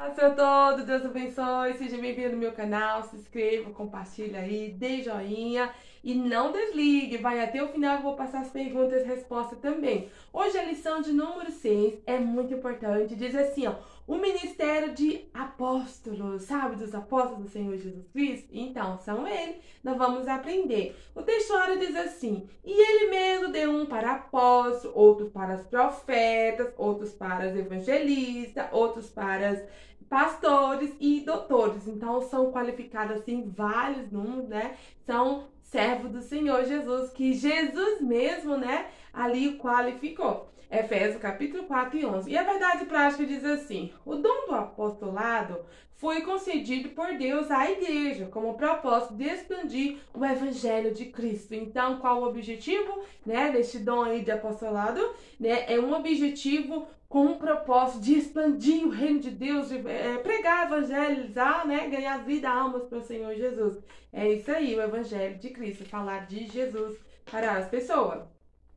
Olá a todos, Deus abençoe, seja bem-vindo ao meu canal, se inscreva, compartilha aí, dê joinha e não desligue, vai até o final que eu vou passar as perguntas e respostas também. Hoje a lição de número 6 é muito importante, diz assim, ó, o ministério de apóstolos, sabe, dos apóstolos do Senhor Jesus Cristo? Então, são eles, nós vamos aprender. O texto ora diz assim, e ele mesmo deu um para apóstolos, outros para os profetas, outros para os evangelistas, outros para os pastores e doutores. Então são qualificados assim vários números, né? São servos do Senhor Jesus, que Jesus mesmo, né, ali qualificou. Efésios capítulo 4 e 11. E a verdade prática diz assim: o dom do apostolado foi concedido por Deus à igreja como propósito de expandir o evangelho de Cristo. Então, qual o objetivo, né, deste dom aí de apostolado? Né, é um objetivo com o propósito de expandir o reino de Deus, de pregar, evangelizar, né, ganhar vida, almas para o Senhor Jesus. É isso aí, o evangelho de Cristo, falar de Jesus para as pessoas.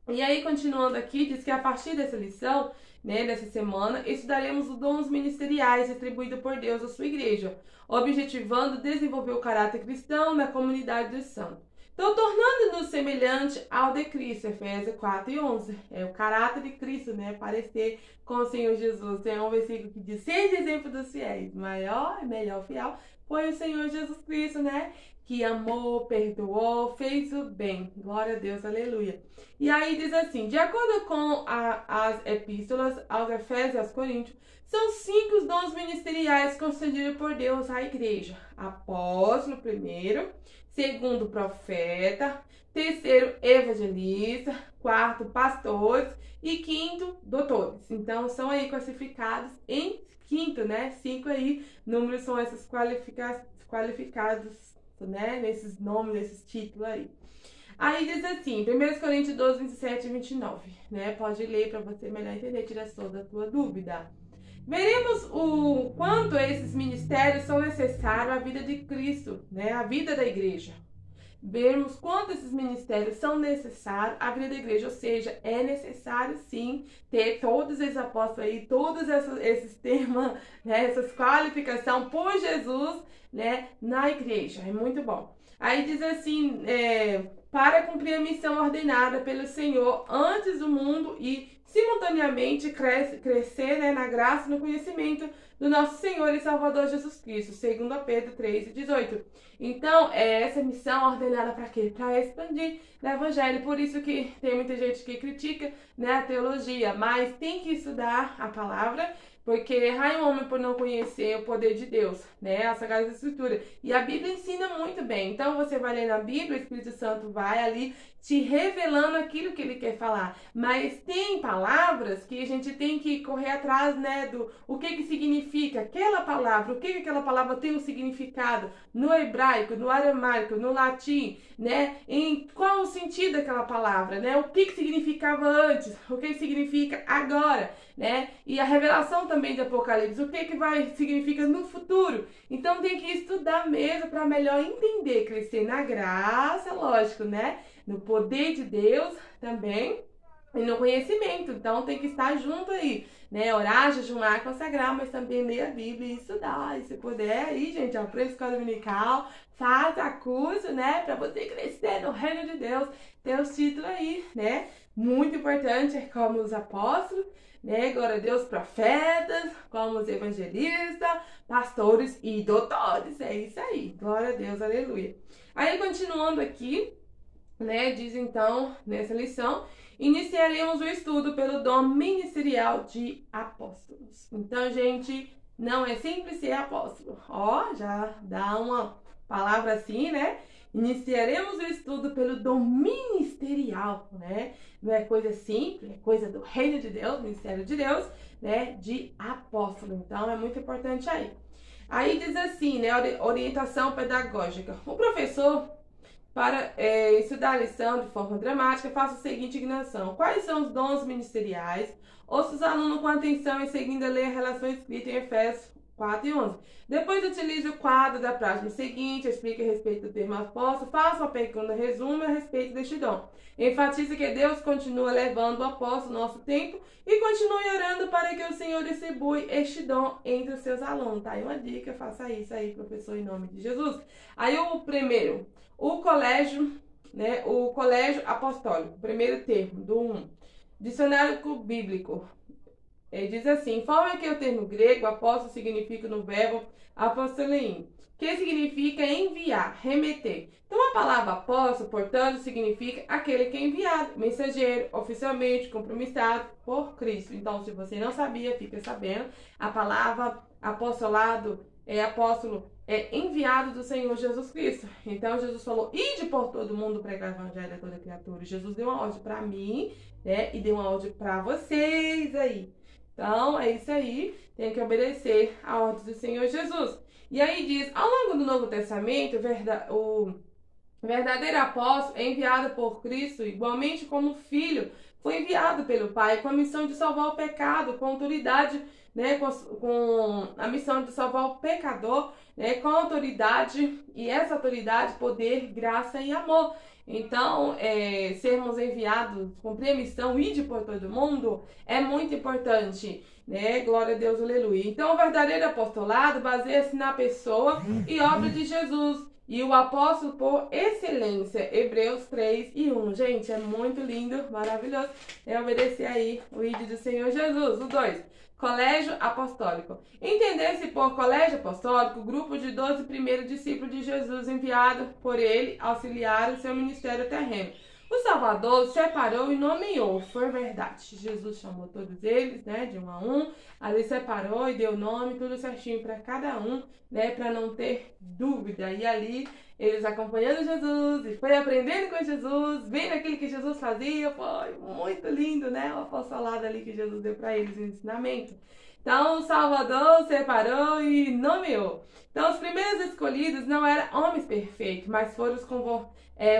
E aí, continuando aqui, diz que a partir dessa lição, né, dessa semana, estudaremos os dons ministeriais distribuídos por Deus à sua igreja, objetivando desenvolver o caráter cristão na comunidade dos santos. Então, tornando-nos semelhante ao de Cristo, Efésios 4 e 11. É o caráter de Cristo, né? Parecer com o Senhor Jesus. Tem um versículo que diz, seja exemplo dos fiéis. Maior e melhor fiel foi o Senhor Jesus Cristo, né? Que amou, perdoou, fez o bem. Glória a Deus, aleluia. E aí diz assim, de acordo com as epístolas aos Efésios e aos Coríntios, são 5 os dons ministeriais concedidos por Deus à igreja. Apóstolo primeiro, segundo profeta, terceiro evangelista, quarto pastores e quinto doutores. Então são aí classificados em quinto, né? 5 aí números são esses qualificados, né? Nesses nomes, nesses títulos aí. Aí diz assim, 1 Coríntios 12, 27 e 29, né? Pode ler para você melhor entender, tirar toda a tua dúvida. Veremos o quanto esses ministérios são necessários à vida de Cristo, né? À vida da igreja. Vermos quanto esses ministérios são necessários à vida da igreja, ou seja, é necessário sim ter todos esses apóstolos aí, todos esses termos, né? Essas qualificações por Jesus, né? Na igreja, é muito bom. Aí diz assim, para cumprir a missão ordenada pelo Senhor antes do mundo e simultaneamente crescer, né, na graça e no conhecimento do nosso Senhor e Salvador Jesus Cristo, segundo Pedro 3 e 18. Então, essa missão ordenada para quê? Para expandir o evangelho. Por isso que tem muita gente que critica, né, a teologia, mas tem que estudar a palavra, porque errar um homem por não conhecer o poder de Deus, né? A Sagrada Escritura. E a Bíblia ensina muito bem. Então você vai ler na Bíblia, o Espírito Santo vai ali te revelando aquilo que ele quer falar. Mas tem palavras que a gente tem que correr atrás, né, do o que significa aquela palavra, o que aquela palavra tem um significado no hebraico, no aramaico, no latim, né? Em qual o sentido daquela palavra, né? O que significava antes, o que significa agora, né? E a revelação também de Apocalipse, o que vai significa no futuro. Então tem que estudar mesmo para melhor entender, crescer na graça, lógico, né? No poder de Deus também e no conhecimento. Então tem que estar junto aí, né? Orar, jejuar, consagrar, mas também ler a Bíblia e estudar. E se puder aí, gente, ó, pré-escola dominical, faça curso, né? Para você crescer no reino de Deus, ter os títulos aí, né? Muito importante, como os apóstolos, né? Glória a Deus, profetas, como os evangelistas, pastores e doutores. É isso aí. Glória a Deus, aleluia. Aí, continuando aqui, né? Diz então, nessa lição, iniciaremos o estudo pelo dom ministerial de apóstolos. Então, gente, não é simples ser apóstolo. Ó, já dá uma palavra assim, né? Iniciaremos o estudo pelo dom ministerial, né? Não é coisa simples, é coisa do reino de Deus, ministério de Deus, né? De apóstolo. Então, é muito importante aí. Aí diz assim, né? Orientação pedagógica. O professor, para estudar a lição de forma dramática, faça a seguinte ignição. Quais são os dons ministeriais? Ouça os alunos com atenção e seguindo a ler a relação escrita em Efésios 4 e 11. Depois utilize o quadro da página seguinte, explique a respeito do termo apóstolo, faça uma pergunta, resumo a respeito deste dom. Enfatize que Deus continua levando o apóstolo no nosso tempo e continue orando para que o Senhor distribui este dom entre os seus alunos. Tá aí uma dica, faça isso aí, professor, em nome de Jesus. Aí o primeiro, o colégio, né? O colégio apostólico, primeiro termo, do 1. Dicionário bíblico. Ele diz assim: informa que o termo grego apóstolo significa no verbo apostolein, que significa enviar, remeter. Então a palavra apóstolo, portanto, significa aquele que é enviado, mensageiro, oficialmente compromissado por Cristo. Então, se você não sabia, fica sabendo. A palavra apostolado apóstolo é enviado do Senhor Jesus Cristo. Então Jesus falou: ide por todo mundo pregar o evangelho a toda criatura. Jesus deu uma ordem para mim, né? E deu uma ordem para vocês aí. Então, é isso aí, tem que obedecer a ordem do Senhor Jesus. E aí diz, ao longo do Novo Testamento, o verdadeiro apóstolo é enviado por Cristo, igualmente como filho, foi enviado pelo Pai com a missão de salvar o pecado, com autoridade, né, com a missão de salvar o pecador, né, com autoridade, e essa autoridade, poder, graça e amor. Então, sermos enviados, cumprir a missão, ir por todo mundo, é muito importante, né? Glória a Deus, aleluia. Então, o verdadeiro apostolado baseia-se na pessoa e obra de Jesus. E o apóstolo por excelência, Hebreus 3 e 1. Gente, é muito lindo, maravilhoso. É obedecer aí o ídolo do Senhor Jesus. O 2. Colégio Apostólico. Entender-se por colégio apostólico, grupo de 12 primeiros discípulos de Jesus enviado por ele auxiliar o seu ministério terreno. O Salvador separou e nomeou, foi verdade. Jesus chamou todos eles, né, de um a um, ali separou e deu nome, tudo certinho para cada um, né, para não ter dúvida. E ali eles acompanhando Jesus e foi aprendendo com Jesus, vendo aquilo que Jesus fazia, foi muito lindo, né, o apostolado ali que Jesus deu para eles, o ensinamento. Então, o Salvador separou e nomeou. Então, os primeiros escolhidos não eram homens perfeitos, mas foram os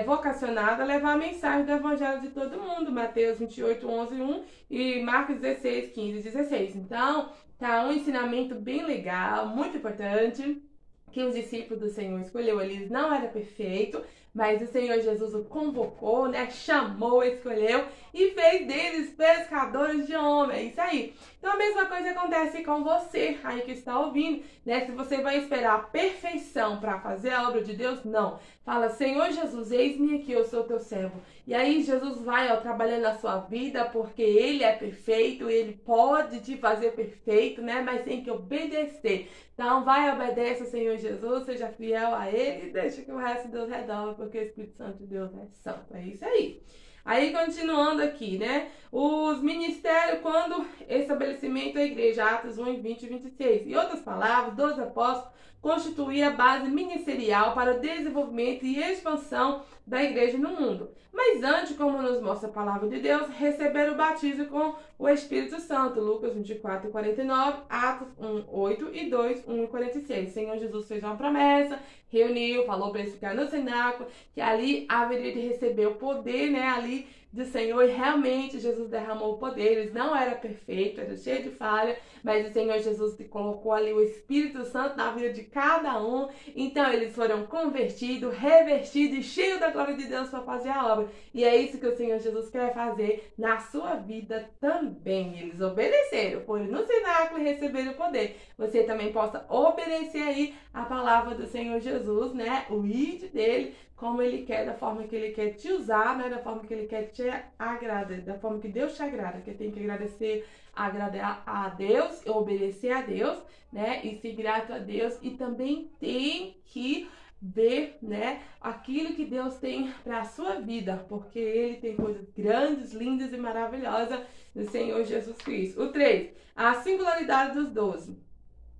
vocacionados a levar a mensagem do Evangelho de todo mundo. Mateus 28, 11, 1 e Marcos 16, 15 e 16. Então, tá um ensinamento bem legal, muito importante, que os discípulos do Senhor escolheu. Eles não eram perfeitos, mas o Senhor Jesus o convocou, né? Chamou, escolheu e fez deles pescadores de homens. É isso aí. Então a mesma coisa acontece com você aí que está ouvindo, né? Se você vai esperar a perfeição para fazer a obra de Deus, não. Fala: Senhor Jesus, eis-me aqui, eu sou teu servo. E aí Jesus vai, trabalhando na sua vida, porque ele é perfeito, ele pode te fazer perfeito, né? Mas tem que obedecer. Então vai, obedece ao Senhor Jesus, seja fiel a ele e deixa que o resto de Deus resolva, porque o Espírito Santo de Deus é santo. É isso aí. Aí, continuando aqui, né? Os ministérios, quando estabelecimento da igreja, Atos 1, 20 e 26. Em outras palavras, 12 apóstolos constituía a base ministerial para o desenvolvimento e expansão da igreja no mundo. Mas antes, como nos mostra a palavra de Deus, receberam o batismo com o Espírito Santo. Lucas 24 e 49, Atos 1, 8 e 2, 1 e 46. O Senhor Jesus fez uma promessa, reuniu, falou para eles ficar no cenáculo, que ali haveria de receber o poder, né, ali do Senhor, e realmente Jesus derramou o poder. Eles não eram perfeitos, era cheio de falha, mas o Senhor Jesus colocou ali o Espírito Santo na vida de cada um. Então eles foram convertidos, revestidos e cheios da glória de Deus para fazer a obra. E é isso que o Senhor Jesus quer fazer na sua vida também. Eles obedeceram, foram no cenáculo e receberam o poder. Você também possa obedecer aí a palavra do Senhor Jesus, né? O id dele, como ele quer, da forma que ele quer te usar, né? Da forma que ele quer te agradar, da forma que Deus te agrada, que tem que agradecer, agradar a Deus, obedecer a Deus, né? E ser grato a Deus, e também tem que ver, né, aquilo que Deus tem para a sua vida, porque ele tem coisas grandes, lindas e maravilhosas no Senhor Jesus Cristo. O 3, a singularidade dos 12.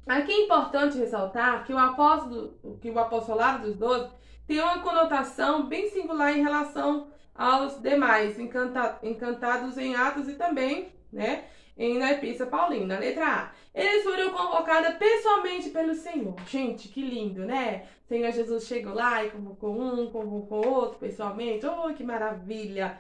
Aqui é importante ressaltar que o apostolado dos 12 tem uma conotação bem singular em relação aos demais, encantados em Atos e também, né, na Epístola Paulina, letra A. Eles foram convocados pessoalmente pelo Senhor. Gente, que lindo, né? O Senhor Jesus chegou lá e convocou um, convocou outro pessoalmente. Oh, que maravilha!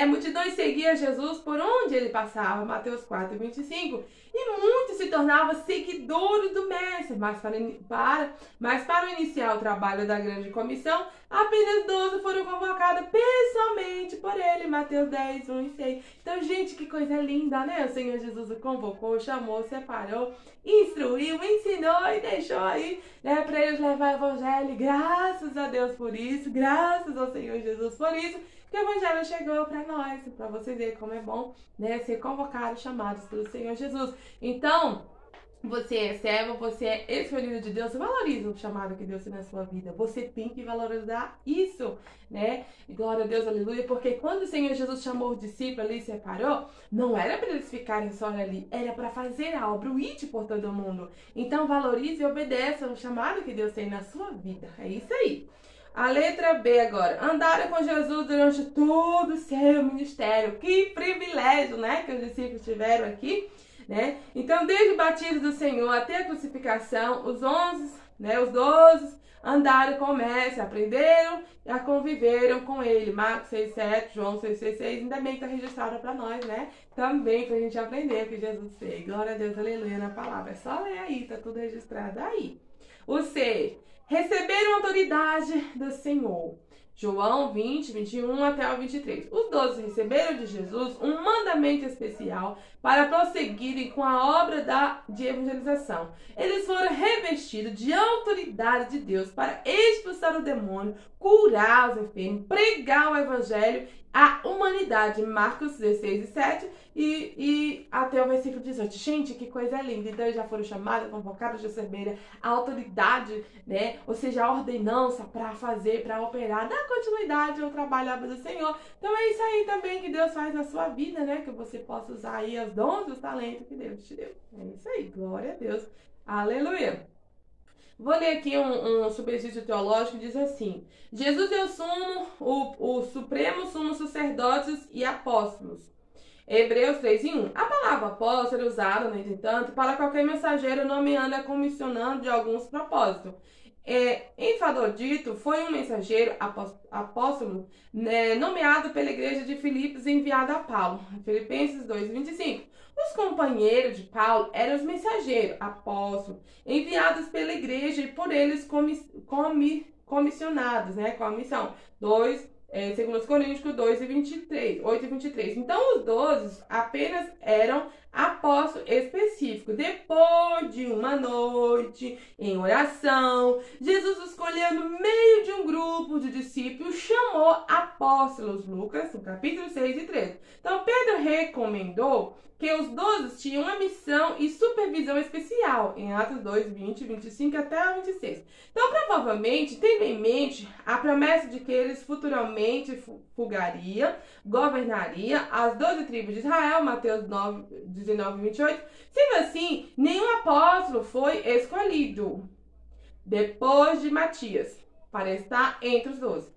Multidões seguiam Jesus por onde ele passava, Mateus 4, 25. E muitos se tornavam seguidores do Mestre. Mas para iniciar o trabalho da grande comissão, apenas 12 foram convocados pessoalmente por ele, Mateus 10, 1 e 6. Então, gente, que coisa linda, né? O Senhor Jesus o convocou, chamou, separou, instruiu, ensinou e deixou aí, para eles levar o evangelho. Graças a Deus por isso, graças ao Senhor Jesus por isso, que o evangelho chegou para nós, para vocês verem como é bom, ser convocados, chamados pelo Senhor Jesus. Então, você é servo, você é escolhido de Deus, valoriza o chamado que Deus tem na sua vida. Você tem que valorizar isso, né? E glória a Deus, aleluia, porque quando o Senhor Jesus chamou os discípulos ali e separou, não era para eles ficarem só ali, era para fazer a obra, o ide por todo mundo. Então, valorize e obedeça o chamado que Deus tem na sua vida. É isso aí. A letra B agora. Andaram com Jesus durante todo o seu ministério. Que privilégio, né? Que os discípulos tiveram aqui, né? Então, desde o batismo do Senhor até a crucificação, os 12 andaram com o Mestre, aprenderam e conviveram com ele. Marcos 6,7, João 6,6, ainda bem que está registrado para nós, né? Também para a gente aprender o que Jesus fez. Glória a Deus, aleluia, na palavra. É só ler aí, tá tudo registrado aí. O 6. Receberam autoridade do Senhor. João 20, 21 até o 23. Os 12 receberam de Jesus um mandamento especial para prosseguirem com a obra de evangelização. Eles foram revestidos de autoridade de Deus para expulsar o demônio, curar os enfermos, pregar o evangelho à humanidade. Marcos 16 e 7 e até o versículo 18. Gente, que coisa linda. Então, eles já foram chamados, convocados, já receberam a autoridade, né? Ou seja, a ordenança para fazer, para operar, dar continuidade ao trabalho da obra do Senhor. Então, é isso aí também que Deus faz na sua vida, né? Que você possa usar aí os dons e os talentos que Deus te deu. É isso aí. Glória a Deus. Aleluia. Vou ler aqui um subsídio teológico que diz assim: Jesus é o supremo sumo sacerdotes e apóstolos. Hebreus 3:1. A palavra apóstolo é usada, no entanto, para qualquer mensageiro nomeando e comissionando de alguns propósitos. Enfadodito foi um mensageiro apóstolo nomeado pela igreja de Filipos e enviado a Paulo. Filipenses 2:25. Os companheiros de Paulo eram os mensageiros, apóstolos, enviados pela igreja e por eles comissionados, com a missão. 2 Coríntios 8 e 23. Então, os 12 apenas eram apóstolos específicos. Depois de uma noite em oração, Jesus escolheu no meio de um grupo de discípulos, chamou apóstolos. Lucas, no capítulo 6 e 13. Então, Pedro recomendou que os 12 tinham uma missão e supervisão especial, em Atos 2, 20, 25 até 26. Então, provavelmente, tendo em mente a promessa de que eles futuramente governaria as 12 tribos de Israel, Mateus 9, 19 e 28. Sendo assim, nenhum apóstolo foi escolhido depois de Matias para estar entre os 12.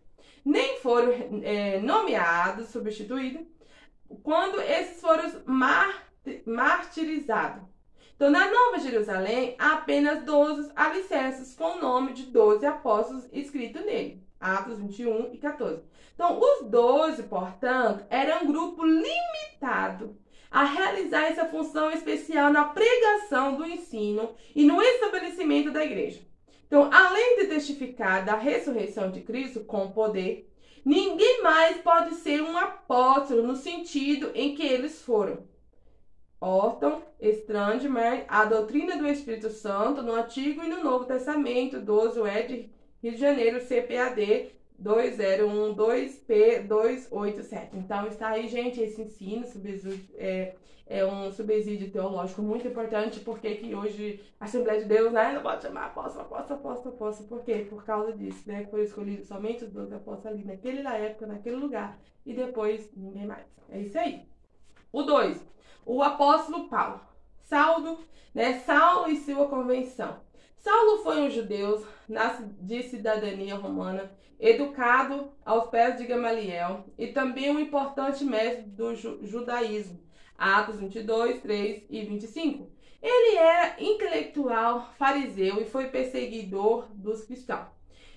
Nem foram nomeados, substituídos, quando esses foram martirizados. Então, na Nova Jerusalém, há apenas 12 alicerces com o nome de 12 apóstolos escrito nele. Atos 21 e 14. Então, os 12, portanto, eram um grupo limitado a realizar essa função especial na pregação do ensino e no estabelecimento da igreja. Então, além de testificar da ressurreição de Cristo com poder, ninguém mais pode ser um apóstolo no sentido em que eles foram. Orton, Strandberg, A Doutrina do Espírito Santo, no Antigo e no Novo Testamento, 12 Ed, Rio de Janeiro, CPAD 2012P287. Então, está aí, gente, esse ensino, é um subsídio teológico muito importante, porque que hoje a Assembleia de Deus, não pode chamar apóstolo. Por quê? Por causa disso, que foram escolhidos somente os 12 apóstolos ali naquela época, naquele lugar, e depois ninguém mais. É isso aí. O 2. O apóstolo Paulo. Saulo e sua convenção. Saulo foi um judeu de cidadania romana, educado aos pés de Gamaliel e também um importante mestre do judaísmo. Atos 22, 3 e 25. Ele era intelectual fariseu e foi perseguidor dos cristãos.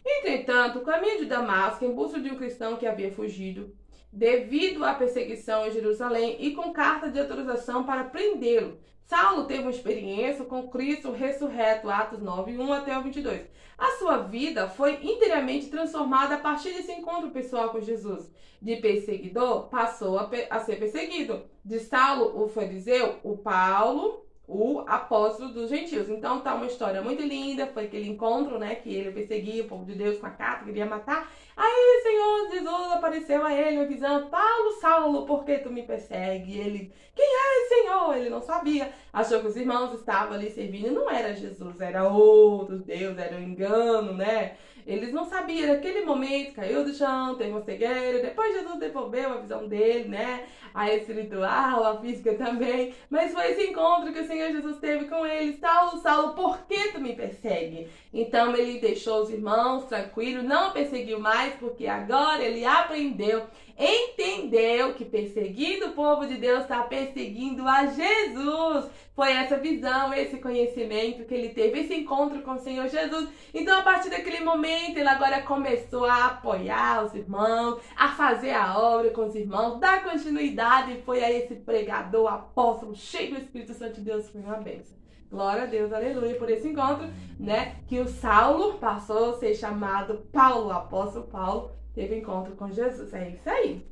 Entretanto, o caminho de Damasco, em busca de um cristão que havia fugido, devido à perseguição em Jerusalém e com carta de autorização para prendê-lo, Saulo teve uma experiência com Cristo ressurreto, Atos 9, 1 até o 22. A sua vida foi inteiramente transformada a partir desse encontro pessoal com Jesus. De perseguidor, passou a ser perseguido. De Saulo, o fariseu, o Paulo, o apóstolo dos gentios. Então tá uma história muito linda, foi aquele encontro, né, que ele perseguia o povo de Deus com a carta, queria matar. Aí o Senhor Jesus apareceu a ele, avisando: Paulo, Saulo, por que tu me persegue? Ele: quem é, Senhor? Ele não sabia, achou que os irmãos estavam ali servindo, não era Jesus, era outro Deus, era um engano, né? Eles não sabiam, naquele momento caiu do chão, teve uma cegueira, depois Jesus devolveu a visão dele, né? A espiritual, a física também. Mas foi esse encontro que o Senhor Jesus teve com eles: Saulo, Saulo, por que tu me persegue? Então ele deixou os irmãos tranquilos, não perseguiu mais, porque agora ele aprendeu, entendeu que perseguindo o povo de Deus está perseguindo a Jesus. Foi essa visão, esse conhecimento que ele teve, esse encontro com o Senhor Jesus. Então, a partir daquele momento, ele agora começou a apoiar os irmãos, a fazer a obra com os irmãos, dar continuidade. Foi a esse pregador, apóstolo, cheio do Espírito Santo de Deus. Foi uma bênção. Glória a Deus, aleluia, por esse encontro, né? Que o Saulo passou a ser chamado Paulo, o apóstolo Paulo, teve encontro com Jesus. É isso aí.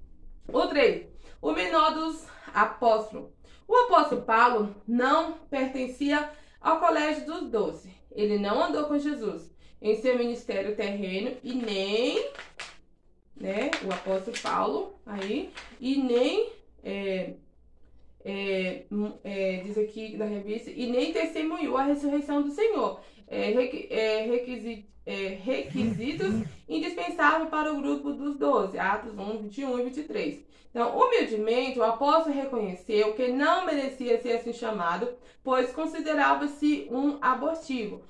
O 3. O menor dos apóstolos. O apóstolo Paulo não pertencia ao colégio dos 12. Ele não andou com Jesus em seu ministério terreno e nem, né, o apóstolo Paulo aí, e nem, diz aqui na revista, e nem testemunhou a ressurreição do Senhor. Requisitos indispensáveis para o grupo dos 12, Atos 1, 21 e 23. Então, humildemente, o apóstolo reconheceu que não merecia ser assim chamado, pois considerava-se um abortivo,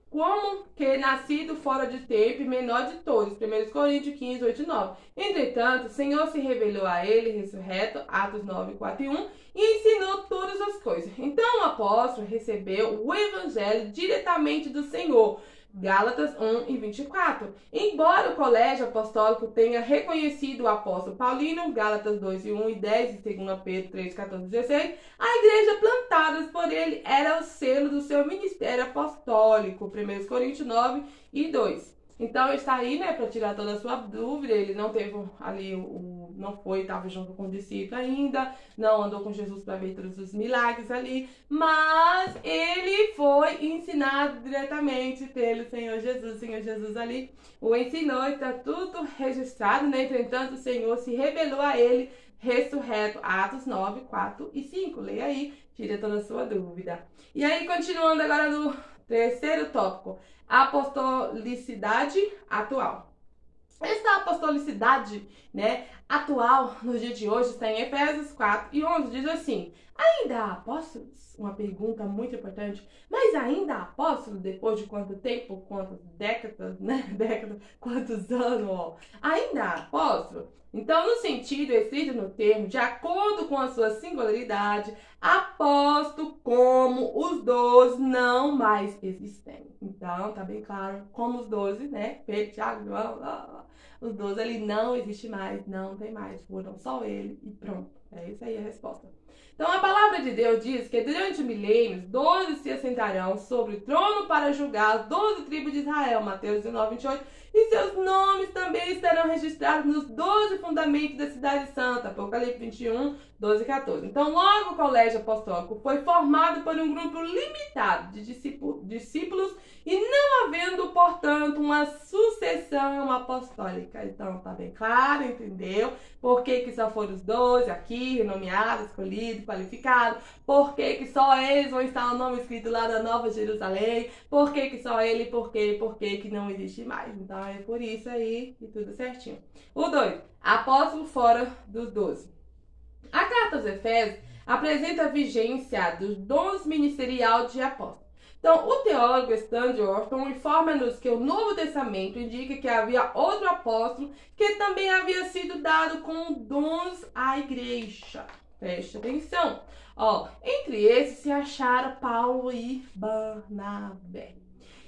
como que nascido fora de tempo e menor de todos, 1 Coríntios 15, 8 e 9. Entretanto, o Senhor se revelou a ele, ressurreto, Atos 9, 4 e 1, e ensinou todas as coisas. Então, o apóstolo recebeu o evangelho diretamente do Senhor, Gálatas 1 e 24. Embora o colégio apostólico tenha reconhecido o apóstolo Paulino, Gálatas 2 e 1 e 10 e 2 Pedro 3, 14 e 16, a igreja plantada por ele era o selo do seu ministério apostólico, 1 Coríntios 9 e 2. Então está aí, né, para tirar toda a sua dúvida. Ele não teve ali, não foi, estava junto com o discípulo ainda, não andou com Jesus para ver todos os milagres ali, mas ele foi ensinado diretamente pelo Senhor Jesus. O Senhor Jesus ali o ensinou, está tudo registrado, né? Entretanto, o Senhor se revelou a ele, ressurreto, Atos 9, 4 e 5. Leia aí, tira toda a sua dúvida. E aí, continuando agora no terceiro tópico, a apostolicidade atual. Essa apostolicidade, né, atual nos dias de hoje está em Efésios 4 e 11, diz assim: ainda há apóstolos? Uma pergunta muito importante. Mas ainda há apóstolos depois de quanto tempo, quantas décadas, né? Quantos anos, ó? Ainda há apóstolos? Então, no sentido escrito no termo, de acordo com a sua singularidade, apóstolo como os 12 não mais existem. Então, tá bem claro, como os 12, né? Pedro, Tiago, João, os 12 ali não existe mais, não tem mais. Foram só ele e pronto. É isso aí a resposta. Então, a palavra de Deus diz que durante milênios, 12 se assentarão sobre o trono para julgar as 12 tribos de Israel, Mateus 19, 28, e seus nomes também estarão registrados nos 12 fundamentos da cidade santa, Apocalipse 21, 12 e 14. Então, logo o colégio apostólico foi formado por um grupo limitado de discípulos e não havendo, portanto, uma sucessão apostólica. Então, tá bem claro, entendeu? Por que só foram os 12 aqui, nomeados, escolhidos, qualificados? Por que só eles vão estar o nome escrito lá da Nova Jerusalém? Por que só ele? Por que que não existe mais? Então, é por isso aí e tudo certinho. O 2. Apóstolo fora dos 12. A carta aos Efésios apresenta a vigência dos dons ministerial de apóstolo. Então, o teólogo Stanley Orton informa-nos que o Novo Testamento indica que havia outro apóstolo que também havia sido dado com dons à igreja. Preste atenção. Ó, entre esses se acharam Paulo e Barnabé.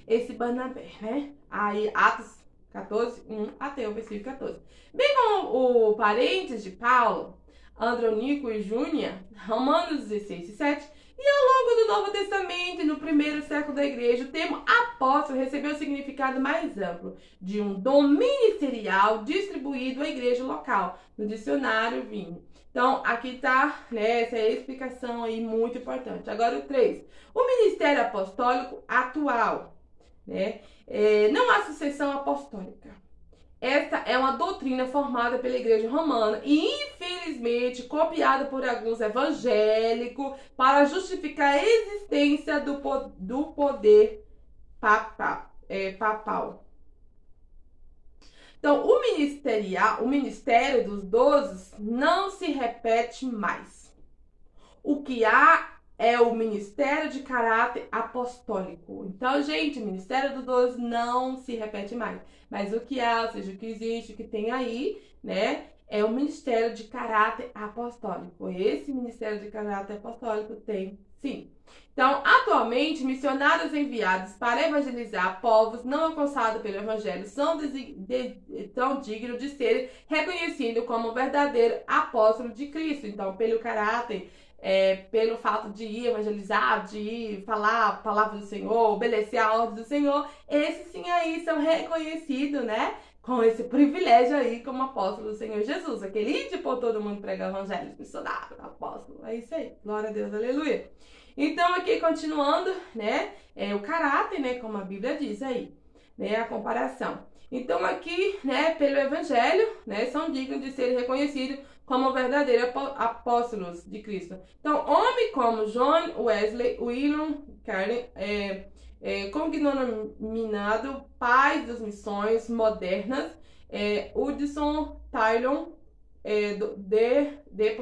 Esse Barnabé, né? Aí, Atos 14, 1 até o versículo 14. Bem como o parentes de Paulo, Andronico e Júnia, Romanos 16 e 7, e ao longo do Novo Testamento e no primeiro século da igreja, o termo apóstolo recebeu o significado mais amplo de um dom ministerial distribuído à igreja local, no dicionário Vini. Então, aqui tá, né, essa é a explicação aí muito importante. Agora o 3. O ministério apostólico atual, né, não há sucessão apostólica. Esta é uma doutrina formada pela igreja romana e, infelizmente, copiada por alguns evangélicos para justificar a existência do poder papal. Então, o ministério dos 12 não se repete mais. O que há é o ministério de caráter apostólico. Então, gente, o ministério dos 12 não se repete mais. Mas o que há, ou seja, o que existe, o que tem aí, né, é o ministério de caráter apostólico. Esse ministério de caráter apostólico tem, sim. Então, atualmente, missionários enviados para evangelizar povos não alcançados pelo evangelho são tão dignos de serem reconhecidos como verdadeiro apóstolo de Cristo. Então, pelo caráter, pelo fato de ir evangelizar, de ir falar a palavra do Senhor, obedecer a ordem do Senhor, esses sim aí são reconhecidos, né? Com esse privilégio aí como apóstolo do Senhor Jesus. Aquele de por todo mundo pregar o evangelho, missionário, apóstolo. É isso aí. Glória a Deus, aleluia. Então, aqui continuando, né? O caráter, né? Como a Bíblia diz aí, né? A comparação. Então, aqui, né? Pelo evangelho, né? São dignos de serem reconhecidos como verdadeiros apóstolos de Cristo. Então, homens como John Wesley, William Carey, cognominado pais das missões modernas, Hudson Taylor, D.L.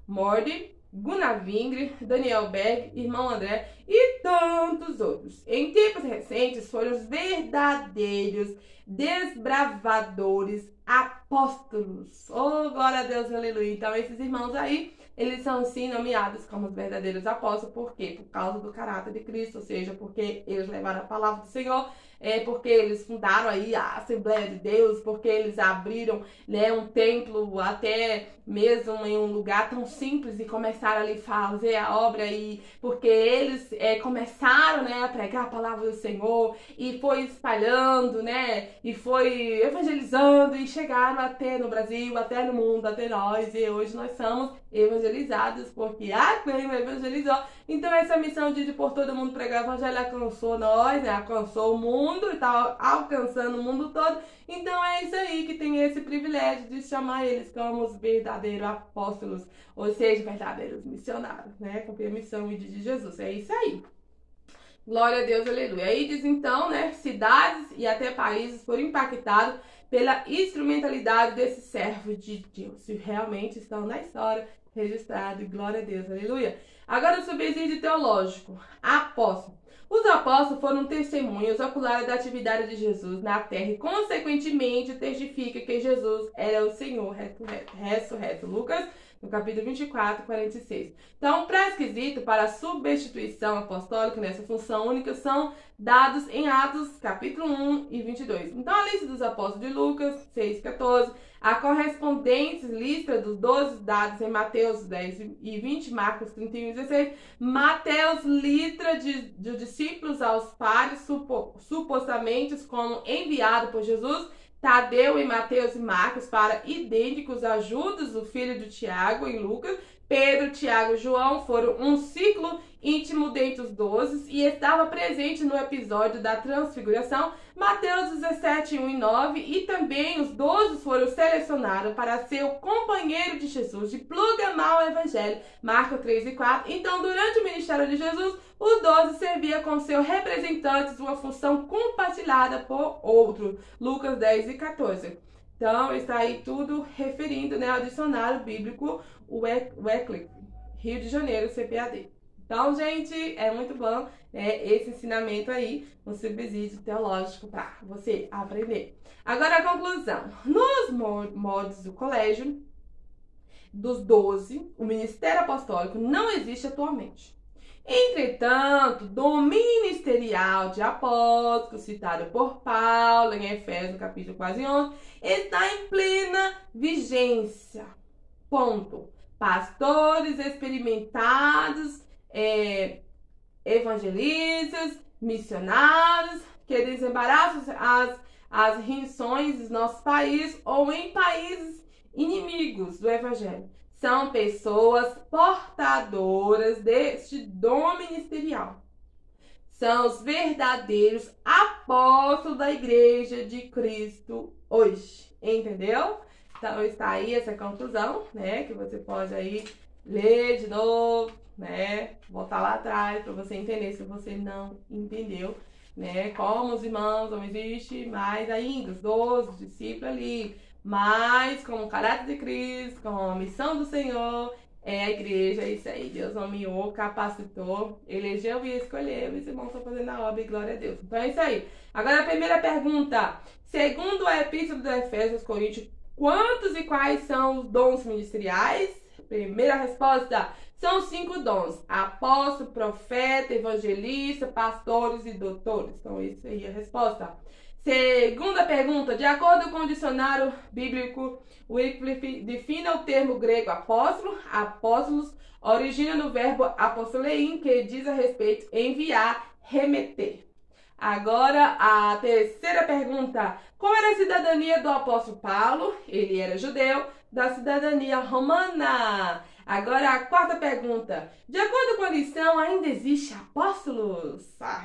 Mordy, Gunnar Wingre, Daniel Berg, irmão André e tantos outros. Em tempos recentes foram os verdadeiros desbravadores apóstolos. Oh, glória a Deus, aleluia. Então, esses irmãos aí, eles são sim nomeados como os verdadeiros apóstolos. Por quê? Por causa do caráter de Cristo, ou seja, porque eles levaram a palavra do Senhor, porque eles fundaram aí a Assembleia de Deus, porque eles abriram, né, um templo até mesmo em um lugar tão simples e começaram ali a fazer a obra aí, porque eles começaram, né, a pregar a palavra do Senhor e foi espalhando, né, e foi evangelizando e chegaram até no Brasil, até no mundo, até nós, e hoje nós somos evangelizados porque a Clima evangelizou. Então essa missão de por todo mundo pregar o evangelho alcançou nós, né, alcançou o mundo, está alcançando o mundo todo. Então é isso aí que tem esse privilégio de chamar eles como os verdadeiros apóstolos, ou seja, verdadeiros missionários, né, cumprir a missão de Jesus. É isso aí. Glória a Deus, aleluia. Aí diz então, né, cidades e até países foram impactados pela instrumentalidade desses servos de Deus, e realmente estão na história registrados. Glória a Deus, aleluia. Agora o subsídio teológico. Apóstolo. Os apóstolos foram testemunhas oculares da atividade de Jesus na terra e, consequentemente, testifica que Jesus era o Senhor ressurreto. Lucas, no capítulo 24, 46. Então, pré-requisito para a substituição apostólica nessa função única são dados em Atos, capítulo 1 e 22. Então, a lista dos apóstolos de Lucas, 6, 14. A correspondente lista dos 12 dados em Mateus 10 e 20, Marcos 31 e 16. Mateus, lista de discípulos aos pares, supostamente como enviado por Jesus. Tadeu em Mateus e Marcos para idênticos a Judas, o filho de Tiago, em Lucas. Pedro, Tiago e João foram um ciclo íntimo dentre os 12 e estava presente no episódio da Transfiguração, Mateus 17, 1 e 9, e também os 12 foram selecionados para ser o companheiro de Jesus, de proclamar o Evangelho, Marcos 3 e 4. Então, durante o ministério de Jesus, os 12 serviam como seus representantes, uma função compartilhada por outro, Lucas 10 e 14. Então, está aí tudo referindo, né, ao dicionário bíblico, o Wycliffe, Rio de Janeiro, CPAD. Então, gente, é muito bom, né, esse ensinamento aí, um subsídio teológico para você aprender. Agora, a conclusão. Nos moldes do colégio, dos 12, o ministério apostólico não existe atualmente. Entretanto, dom ministerial de apóstolos, citado por Paulo em Efésios, capítulo quase 11, está em plena vigência. Ponto. Pastores experimentados, evangelistas, missionários, que desembaraçam as rendições dos nossos países ou em países inimigos do evangelho. São pessoas portadoras deste dom ministerial. São os verdadeiros apóstolos da Igreja de Cristo hoje. Entendeu? Então está aí essa conclusão, né? Que você pode aí ler de novo, né? Voltar lá atrás para você entender se você não entendeu, né? Como os irmãos não existem mais ainda, os 12 discípulos ali. Mas com o caráter de Cristo, com a missão do Senhor, é a igreja, é isso aí. Deus nomeou, capacitou, elegeu e escolheu. E os irmãos estão fazendo a obra e glória a Deus. Então é isso aí. Agora a primeira pergunta. Segundo a Epístola dos Efésios aos Coríntios, quantos e quais são os dons ministeriais? Primeira resposta. São 5 dons. Apóstolo, profeta, evangelista, pastores e doutores. Então isso aí é a resposta. Segunda pergunta, de acordo com o dicionário bíblico, Wycliffe define o termo grego apóstolo, apóstolos, origina no verbo apostolein, que diz a respeito enviar, remeter. Agora, a terceira pergunta, qual era a cidadania do apóstolo Paulo? Ele era judeu, da cidadania romana. Agora, a quarta pergunta, de acordo com a lição, ainda existe apóstolos? A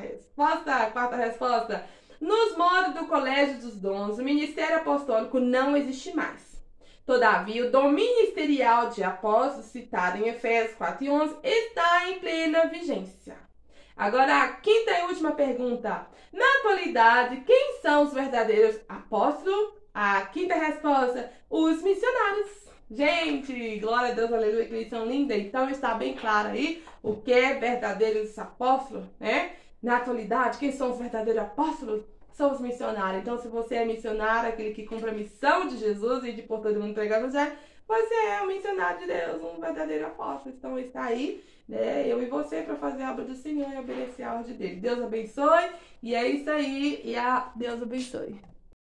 quarta resposta, nos modos do Colégio dos Dons, o ministério apostólico não existe mais. Todavia, o dom ministerial de apóstolos, citado em Efésios 4:11, está em plena vigência. Agora, a quinta e última pergunta. Na atualidade, quem são os verdadeiros apóstolos? A quinta resposta, os missionários. Gente, glória a Deus, aleluia, que eles são lindos. Então, está bem claro aí o que é verdadeiros apóstolos, né? Na atualidade, quem são os verdadeiros apóstolos? São os missionários. Então, se você é missionário, aquele que cumpre a missão de Jesus e de por todo mundo pregar o evangelho, você é um missionário de Deus, um verdadeiro apóstolo. Então, está aí, né, eu e você, para fazer a obra do Senhor e obedecer a ordem dele. Deus abençoe. E é isso aí. E Deus abençoe.